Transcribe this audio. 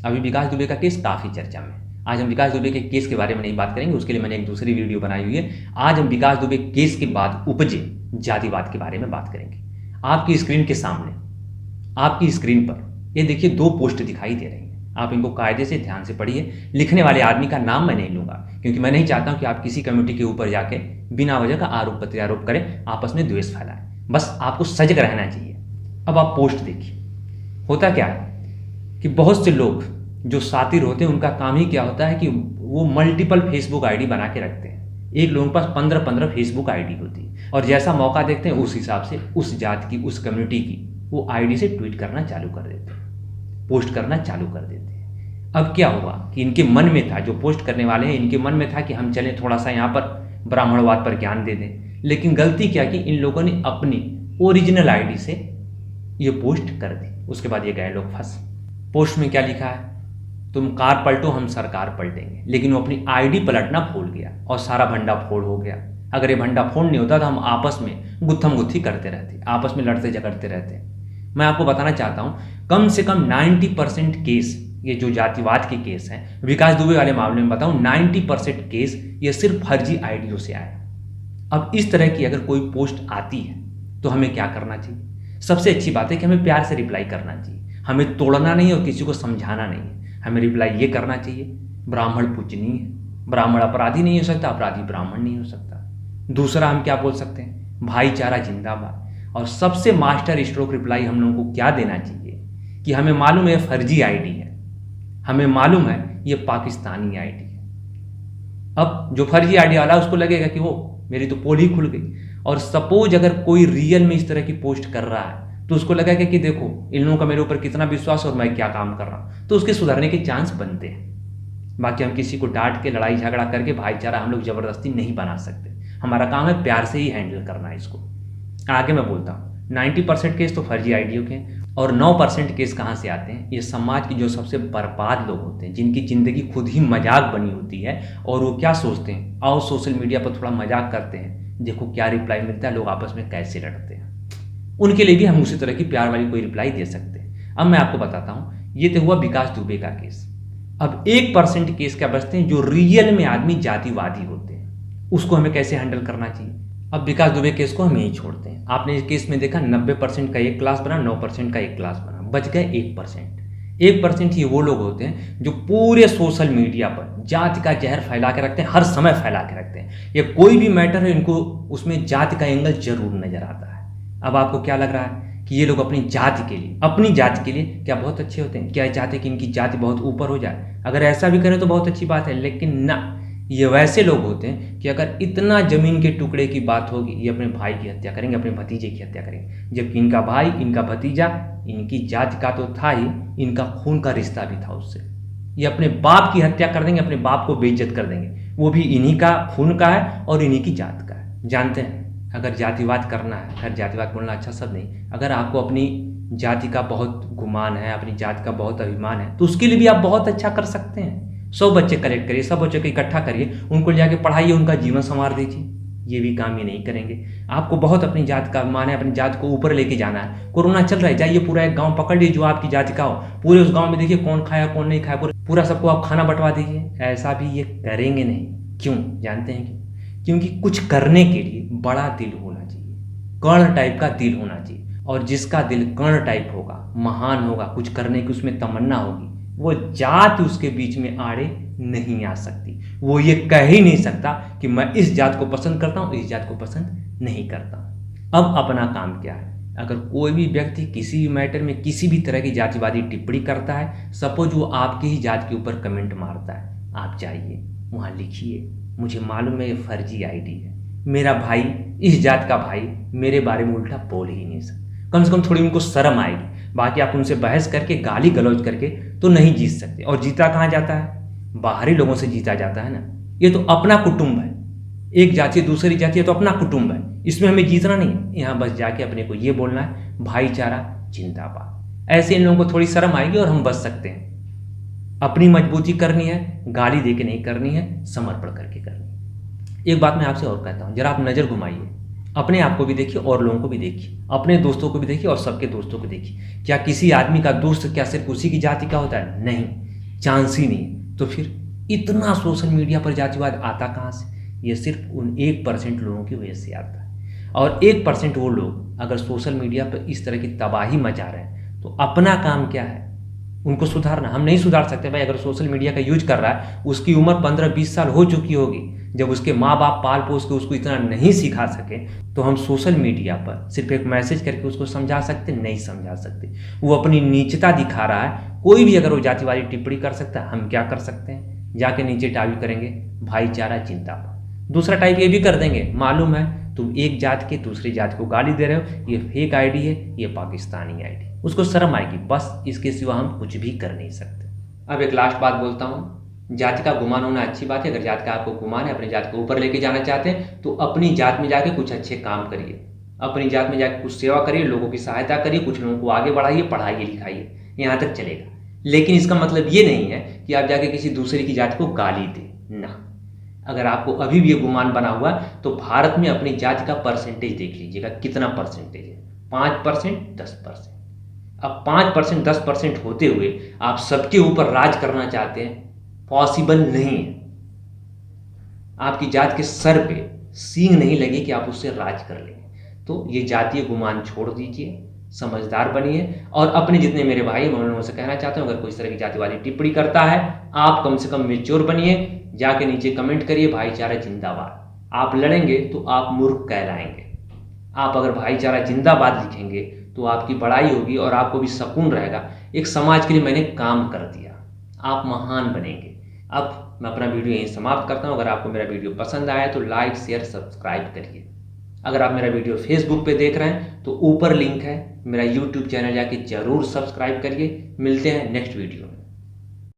अभी विकास दुबे का केस काफ़ी चर्चा में है। आज हम विकास दुबे के केस के बारे में नहीं बात करेंगे, उसके लिए मैंने एक दूसरी वीडियो बनाई हुई है। आज हम विकास दुबे केस के बाद उपजे जातिवाद के बारे में बात करेंगे। आपकी स्क्रीन के सामने, आपकी स्क्रीन पर ये देखिए 2 पोस्ट दिखाई दे रही हैं। आप इनको कायदे से ध्यान से पढ़िए। लिखने वाले आदमी का नाम मैं नहीं लूंगा, क्योंकि मैं नहीं चाहता हूं कि आप किसी कम्युनिटी के ऊपर जाके बिना वजह का आरोप प्रत्यारोप करें, आपस में द्वेष फैलाएं। बस आपको सजग रहना चाहिए। अब आप पोस्ट देखिए। होता क्या है कि बहुत से लोग जो सातिर होते हैं, उनका काम ही क्या होता है कि वो मल्टीपल फेसबुक आईडी बना के रखते हैं। एक लोगों के पास 15-15 फेसबुक आईडी होती है, और जैसा मौका देखते हैं उस हिसाब से उस जात की, उस कम्युनिटी की वो आईडी से ट्वीट करना चालू कर देते हैं, पोस्ट करना चालू कर देते हैं। अब क्या हुआ कि इनके मन में था, जो पोस्ट करने वाले हैं, इनके मन में था कि हम चलें थोड़ा सा यहाँ पर ब्राह्मणवाद पर ज्ञान दे दें। लेकिन गलती क्या की, इन लोगों ने अपनी ओरिजिनल आईडी से ये पोस्ट कर दी। उसके बाद ये गए लोग फंस। पोस्ट में क्या लिखा है, तुम कार पलटो हम सरकार पलटेंगे। लेकिन वो अपनी आईडी पलटना भूल गया और सारा भंडा फोड़ हो गया। अगर ये भंडा फोड़ नहीं होता तो हम आपस में गुत्थम गुत्थी करते रहते, आपस में लड़ते झगड़ते रहते। मैं आपको बताना चाहता हूं, कम से कम 90% केस, ये जो जातिवाद के केस हैं, विकास दुबे वाले मामले में बताऊं 90% केस ये सिर्फ फर्जी आईडियों से आए। अब इस तरह की अगर कोई पोस्ट आती है तो हमें क्या करना चाहिए? सबसे अच्छी बात है कि हमें प्यार से रिप्लाई करना चाहिए। हमें तोड़ना नहीं और किसी को समझाना नहीं है। हमें रिप्लाई ये करना चाहिए, ब्राह्मण पूजनीय है, ब्राह्मण अपराधी नहीं हो सकता, अपराधी ब्राह्मण नहीं हो सकता। दूसरा हम क्या बोल सकते हैं, भाईचारा जिंदाबाद। और सबसे मास्टर स्ट्रोक रिप्लाई हम लोगों को क्या देना चाहिए कि हमें मालूम है फर्जी आईडी है, हमें मालूम है ये पाकिस्तानी आईडी है। अब जो फर्जी आईडी वाला उसको लगेगा कि वो मेरी तो पोल ही खुल गई। और सपोज अगर कोई रियल में इस तरह की पोस्ट कर रहा है तो उसको लगेगा कि देखो इन लोगों का मेरे ऊपर कितना विश्वास और मैं क्या काम कर रहा हूं, तो उसके सुधरने के चांस बनते हैं। बाकी हम किसी को डांट के, लड़ाई झगड़ा करके भाईचारा हम लोग जबरदस्ती नहीं बना सकते। हमारा काम है प्यार से ही हैंडल करना है इसको। आगे मैं बोलता हूँ, 90% केस तो फर्जी आईडियों के, और 9% केस कहाँ से आते हैं? ये समाज के जो सबसे बर्बाद लोग होते हैं, जिनकी जिंदगी खुद ही मजाक बनी होती है, और वो क्या सोचते हैं, आओ सोशल मीडिया पर थोड़ा मजाक करते हैं, देखो क्या रिप्लाई मिलता है, लोग आपस में कैसे लड़ते हैं। उनके लिए भी हम उसी तरह की प्यार वाली कोई रिप्लाई दे सकते हैं। अब मैं आपको बताता हूँ, ये तो हुआ विकास दुबे का केस। अब 1% केस क्या बचते हैं जो रियल में आदमी जातिवादी होते हैं, उसको हमें कैसे हैंडल करना चाहिए? अब विकास दुबे केस को हम यही छोड़ते हैं। आपने इस केस में देखा 90% का एक क्लास बना, 9% का एक क्लास बना, बच गए 1%। 1% ये वो लोग होते हैं जो पूरे सोशल मीडिया पर जाति का जहर फैला के रखते हैं, हर समय फैला के रखते हैं। ये कोई भी मैटर है, इनको उसमें जाति का एंगल जरूर नजर आता है। अब आपको क्या लग रहा है कि ये लोग अपनी जाति के लिए क्या बहुत अच्छे होते हैं? क्या चाहते हैं कि इनकी जाति बहुत ऊपर हो जाए? अगर ऐसा भी करें तो बहुत अच्छी बात है, लेकिन ना, ये वैसे लोग होते हैं कि अगर इतना जमीन के टुकड़े की बात होगी, ये अपने भाई की हत्या करेंगे, अपने भतीजे की हत्या करेंगे। जबकि इनका भाई, इनका भतीजा, इनकी जाति का तो था ही, इनका खून का रिश्ता भी था उससे। ये अपने बाप की हत्या कर देंगे, अपने बाप को बेइज्जत कर देंगे, वो भी इन्हीं का खून का है और इन्हीं की जात का है। जानते हैं, अगर जातिवाद करना है, खैर जातिवाद बोलना अच्छा शब्द नहीं, अगर आपको अपनी जाति का बहुत गुमान है, अपनी जाति का बहुत अभिमान है, तो उसके लिए भी आप बहुत अच्छा कर सकते हैं। 100 बच्चे कलेक्ट करिए, सब बच्चों को इकट्ठा करिए, उनको ले जाके पढ़ाइए, उनका जीवन संवार दीजिए। ये भी काम ये नहीं करेंगे। आपको बहुत अपनी जात का अभिमान है, अपनी जात को ऊपर लेके जाना है। कोरोना चल रहा है, जाइए पूरा एक गांव पकड़ लीजिए जो आपकी जाति का हो, पूरे उस गांव में देखिए कौन खाया कौन नहीं खाया, पूरा सबको आप खाना बंटवा दीजिए। ऐसा भी ये करेंगे नहीं। क्यों जानते हैं? क्योंकि कुछ करने के लिए बड़ा दिल होना चाहिए, कर्ण टाइप का दिल होना चाहिए। और जिसका दिल कर्ण टाइप होगा, महान होगा, कुछ करने की उसमें तमन्ना होगी, वो जात उसके बीच में आड़े नहीं आ सकती। वो ये कह ही नहीं सकता कि मैं इस जात को पसंद करता हूं, इस जात को पसंद नहीं करता हूं। अब अपना काम क्या है? अगर कोई भी व्यक्ति किसी भी मैटर में किसी भी तरह की जातिवादी टिप्पणी करता है, सपोज वो आपकी ही जात के ऊपर कमेंट मारता है, आप जाइए वहां लिखिए, मुझे मालूम है ये फर्जी आईडी है, मेरा भाई, इस जात का भाई मेरे बारे में उल्टा बोल ही नहीं सकता। कम से कम थोड़ी उनको शर्म आएगी। बाकी आप उनसे बहस करके, गाली गलौज करके तो नहीं जीत सकते। और जीता कहाँ जाता है? बाहरी लोगों से जीता जाता है ना। ये तो अपना कुटुंब है, एक जाति दूसरी जाति है तो अपना कुटुंब है, इसमें हमें जीतना नहीं है। यहाँ बस जाके अपने को ये बोलना है, भाईचारा जिंदाबाद। ऐसे इन लोगों को थोड़ी शर्म आएगी और हम बच सकते हैं। अपनी मजबूती करनी है, गाली दे के नहीं करनी है, समर्पण करके करनी है। एक बात मैं आपसे और कहता हूँ, जरा आप नज़र घुमाइए, अपने आप को भी देखिए और लोगों को भी देखिए, अपने दोस्तों को भी देखिए और सबके दोस्तों को देखिए। क्या किसी आदमी का दोस्त क्या सिर्फ उसी की जाति का होता है? नहीं। चांस ही नहीं। तो फिर इतना सोशल मीडिया पर जातिवाद आता कहाँ से? ये सिर्फ उन 1% लोगों की वजह से आता है। और 1% वो लोग अगर सोशल मीडिया पर इस तरह की तबाही मचा रहे हैं तो अपना काम क्या है? उनको सुधारना। हम नहीं सुधार सकते भाई। अगर सोशल मीडिया का यूज कर रहा है, उसकी उम्र 15-20 साल हो चुकी होगी, जब उसके माँ बाप पाल पोस के उसको इतना नहीं सिखा सके, तो हम सोशल मीडिया पर सिर्फ एक मैसेज करके उसको समझा सकते? नहीं समझा सकते। वो अपनी नीचता दिखा रहा है। कोई भी अगर वो जातिवादी टिप्पणी कर सकता है, हम क्या कर सकते हैं? जाके नीचे टाइप करेंगे भाईचारा जिंदाबाद। दूसरा टाइप ये भी कर देंगे, मालूम है तुम एक जात के दूसरी जात को गाली दे रहे हो, ये फेक आईडी है, ये पाकिस्तानी आईडी। उसको शर्म आएगी, बस इसके सिवा हम कुछ भी कर नहीं सकते। अब एक लास्ट बात बोलता हूँ, जाति का गुमान होना अच्छी बात है। अगर जात का आपको गुमान है, अपनी जात को ऊपर लेके जाना चाहते हैं, तो अपनी जात में जाके कुछ अच्छे काम करिए, अपनी जात में जाके कुछ सेवा करिए, लोगों की सहायता करिए, कुछ लोगों को आगे बढ़ाइए, पढ़ाइए लिखाइए, यहाँ तक चलेगा। लेकिन इसका मतलब ये नहीं है कि आप जाके किसी दूसरे की जाति को गाली दें ना। अगर आपको अभी भी ये गुमान बना हुआ तो भारत में अपनी जाति का परसेंटेज देख लीजिएगा, कितना परसेंटेज है? 5%, 10%। अब 5%, 10% होते हुए आप सबके ऊपर राज करना चाहते हैं, पॉसिबल नहीं है। आपकी जात के सर पे सींग नहीं लगी कि आप उससे राज कर लेंगे। तो ये जातीय गुमान छोड़ दीजिए, समझदार बनिए, और अपने जितने मेरे भाई मैं उन लोगों से कहना चाहता हूँ, अगर कोई इस तरह की जातिवादी टिप्पणी करता है, आप कम से कम मेच्योर बनिए, जाके नीचे कमेंट करिए भाईचारा जिंदाबाद। आप लड़ेंगे तो आप मूर्ख कहलाएंगे। आप अगर भाईचारा जिंदाबाद लिखेंगे तो आपकी बड़ाई होगी और आपको भी सुकून रहेगा, एक समाज के लिए मैंने काम कर दिया, आप महान बनेंगे। अब मैं अपना वीडियो यहीं समाप्त करता हूँ। अगर आपको मेरा वीडियो पसंद आया तो लाइक शेयर सब्सक्राइब करिए। अगर आप मेरा वीडियो फेसबुक पे देख रहे हैं तो ऊपर लिंक है, मेरा यूट्यूब चैनल जाके जरूर सब्सक्राइब करिए। मिलते हैं नेक्स्ट वीडियो में।